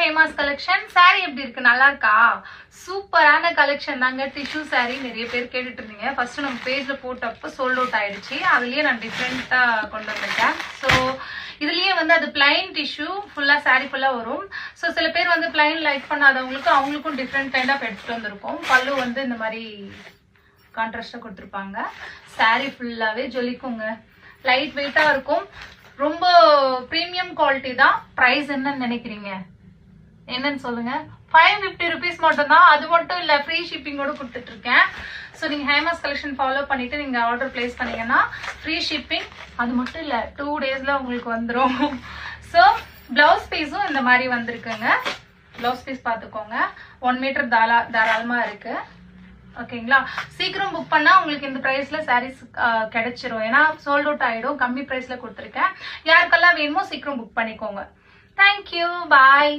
Hema's collection. saree எப்படி இருக்கு, நல்லா இருக்கா? சூப்பரான கலெக்ஷன் தாங்க. டிஷ்யூ saree நிறைய பேர் கேட்டுட்டு இருந்தீங்க. ஃபர்ஸ்ட் நம்ம பேஜ்ல போட்டப்போ சோல்ட் அவுட் ஆயிடுச்சு. அதுலயே நான் டிஃப்ரெண்டா கொண்டு வந்திருக்கேன். ஸோ இதுலயே வந்து அது பிளைன் டிஷ்யூ ஃபுல்லா saree ஃபுல்லா வரும். ஸோ சில பேர் வந்து பிளைன் லைக் பண்ணாதவங்களுக்கு அவங்களுக்கும் டிஃப்ரெண்ட் கைண்ட் ஆஃப் எடுத்துட்டு வந்திருக்கும். பல்லு வந்து இந்த மாதிரி கான்ட்ராஸ்டா கொடுத்துருப்பாங்க. saree ஃபுல்லாவே ஜொலிக்குங்க. லைட் வெயிட்டா இருக்கும். ரொம்ப பிரீமியம் குவாலிட்டி தான். பிரைஸ் என்னன்னு நினைக்கிறீங்க? என்னன்னு சொல்லுங்க. 550 rupees மட்டும் தான். அது மட்டும் இல்ல, ஃப்ரீ ஷிப்பிங்கோட கொடுத்துட்டு இருக்கேன். ஸோ நீங்க ஹேமாஸ் கலெக்ஷன் ஃபாலோ பண்ணிட்டு நீங்க ஆர்டர் பிளேஸ் பண்ணீங்கன்னா ஃப்ரீ ஷிப்பிங். அது மட்டும் இல்ல, 2 daysல உங்களுக்கு வந்துடும். ஸோ பிளவுஸ் பீஸும் இந்த மாதிரி வந்திருக்குங்க. பிளவுஸ் பீஸ் பார்த்துக்கோங்க. 1 மீட்டர் தாராளமா இருக்கு. ஓகேங்களா? சீக்கிரம் புக் பண்ணா உங்களுக்கு இந்த பிரைஸ்ல சாரீஸ் கிடைச்சிரும். ஏன்னா சோல்ட் அவுட் ஆயிடும். கம்மி பிரைஸ்ல கொடுத்துருக்கேன். யாருக்கெல்லாம் வேணுமோ சீக்கிரம் புக் பண்ணிக்கோங்க. தேங்க்யூ, பாய்.